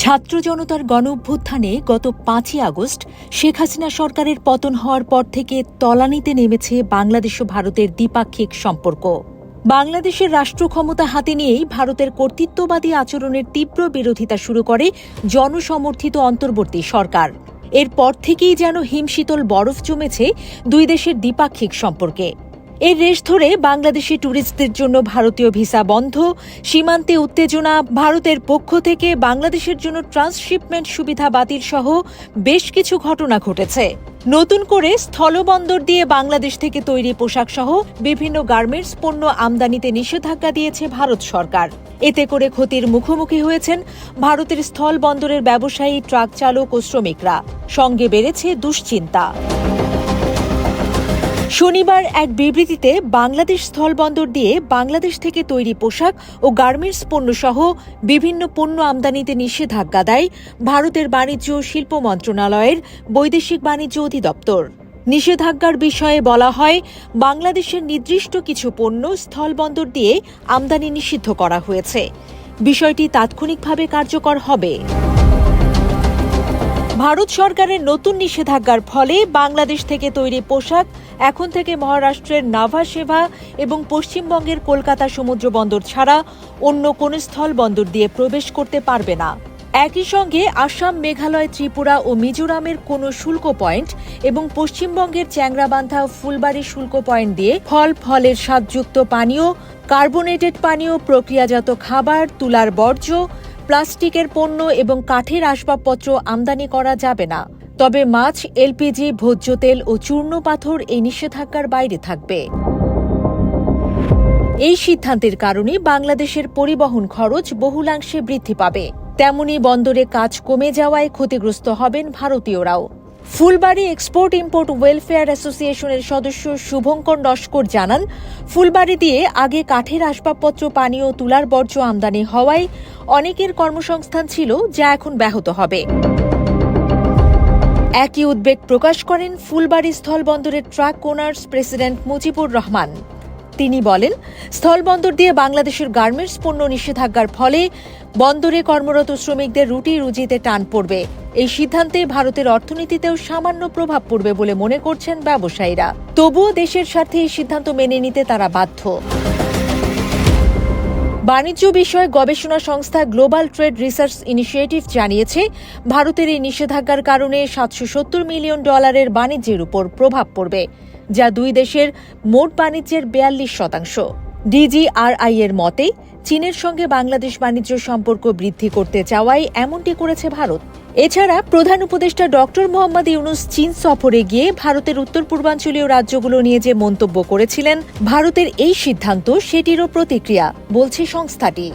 ছাত্র জনতার গণঅভ্যুত্থানে গত ৫ই আগস্ট শেখ হাসিনা সরকারের পতন হওয়ার পর থেকে তলানিতে নেমেছে বাংলাদেশ ও ভারতের দ্বিপাক্ষিক সম্পর্ক। বাংলাদেশের রাষ্ট্র ক্ষমতা হাতে নিয়েই ভারতের কর্তৃত্ববাদী আচরণের তীব্র বিরোধিতা শুরু করে জনসমর্থিত অন্তর্বর্তী সরকার। এরপর থেকেই যেন হিমশীতল বরফ জমেছে দুই দেশের দ্বিপাক্ষিক সম্পর্কে। এর রেশ ধরে বাংলাদেশি ট্যুরিস্টদের জন্য ভারতীয় ভিসা বন্ধ, সীমান্তে উত্তেজনা, ভারতের পক্ষ থেকে বাংলাদেশের জন্য ট্রান্সশিপমেন্ট সুবিধা বাতিল সহ বেশ কিছু ঘটনা ঘটেছে। নতুন করে স্থলবন্দর দিয়ে বাংলাদেশ থেকে তৈরি পোশাক সহ বিভিন্ন গার্মেন্টস পণ্য আমদানিতে নিষেধাজ্ঞা দিয়েছে ভারত সরকার। এতে করে ক্ষতির মুখোমুখি হয়েছেন ভারতের স্থল বন্দরের ব্যবসায়ী, ট্রাক চালক ও শ্রমিকরা। সঙ্গে বেড়েছে দুশ্চিন্তা। শনিবার এক বিবৃতিতে বাংলাদেশ স্থলবন্দর দিয়ে বাংলাদেশ থেকে তৈরি পোশাক ও গার্মেন্টস পণ্য সহ বিভিন্ন পণ্য আমদানিতে নিষেধাজ্ঞা দেয় ভারতের বাণিজ্য ও শিল্প মন্ত্রণালয়ের বৈদেশিক বাণিজ্য অধিদপ্তর। নিষেধাজ্ঞার বিষয়ে বলা হয়, বাংলাদেশের নির্দিষ্ট কিছু পণ্য স্থলবন্দর দিয়ে আমদানি নিষিদ্ধ করা হয়েছে। বিষয়টি তাৎক্ষণিকভাবে কার্যকর হবে। ভারত সরকারের নতুন নিষেধাজ্ঞার ফলে বাংলাদেশ থেকে তৈরি পোশাক এখন থেকে মহারাষ্ট্রের নাভাশেভা এবং পশ্চিমবঙ্গের কলকাতা সমুদ্র বন্দর ছাড়া অন্য কোন স্থল বন্দর দিয়ে প্রবেশ করতে পারবে না। একই সঙ্গে আসাম, মেঘালয়, ত্রিপুরা ও মিজোরামের কোনো শুল্ক পয়েন্ট এবং পশ্চিমবঙ্গের চ্যাংরাবান্ধা ও ফুলবাড়ি শুল্ক পয়েন্ট দিয়ে ফলের স্বাদযুক্ত পানীয়, কার্বোনেটেড পানীয়, প্রক্রিয়াজাত খাবার, তুলার বর্জ্য, প্লাস্টিকের পণ্য এবং কাঠের আসবাবপত্র আমদানি করা যাবে না। তবে মাছ, এলপিজি, ভোজ্য তেল ও চূর্ণ পাথর এই নিষেধাজ্ঞার বাইরে থাকবে। এই সিদ্ধান্তের কারণে বাংলাদেশের পরিবহন খরচ বহুলাংশে বৃদ্ধি পাবে। তেমনি বন্দরে কাজ কমে যাওয়ায় ক্ষতিগ্রস্ত হবেন ভারতীয়রাও। ফুলবাড়ি এক্সপোর্ট ইম্পোর্ট ওয়েলফেয়ার অ্যাসোসিয়েশনের সদস্য শুভঙ্কর নস্কর জানান, ফুলবাড়ি দিয়ে আগে কাঠের আসবাবপত্র, পানীয় ও তুলার বর্জ্য আমদানি হওয়ায় অনেকের কর্মসংস্থান ছিল, যা এখন ব্যাহত হবে। একই উদ্বেগ প্রকাশ করেন ফুলবাড়ি স্থলবন্দরের truck owners president Mujibur Rahman. তিনি বলেন, স্থলবন্দর দিয়ে বাংলাদেশের গার্মেন্টস পণ্য নিষেধাজ্ঞার ফলে বন্দরে কর্মরত শ্রমিকদের রুটি রুজিতে টান পড়বে। এই সিদ্ধান্তে ভারতের অর্থনীতিতেও সামান্য প্রভাব পড়বে বলে মনে করছেন ব্যবসায়ীরা। তবুও দেশের স্বার্থে এই সিদ্ধান্ত মেনে নিতে তারা বাধ্য। বাণিজ্য বিষয়ক গবেষণা সংস্থা গ্লোবাল ট্রেড রিসার্চ ইনিশিয়েটিভ জানিয়েছে, ভারতের এই নিষেধাজ্ঞার কারণে $770 মিলিয়ন বাণিজ্যের উপর প্রভাব পড়বে, যা দুই দেশের মোট বাণিজ্যের 42%। ডিজিআরআই এর মতে, চীনের সঙ্গে বাংলাদেশ বাণিজ্য সম্পর্ক বৃদ্ধি করতে চাওয়ায় এমনটি করেছে ভারত। এছাড়া প্রধান উপদেষ্টা ডক্টর মোহাম্মদ ইউনুস চীন সফরে গিয়ে ভারতের উত্তর পূর্বাঞ্চলীয় রাজ্যগুলো নিয়ে যে মন্তব্য করেছিলেন, ভারতের এই সিদ্ধান্ত সেটিরও প্রতিক্রিয়া বলছে সংস্থাটি।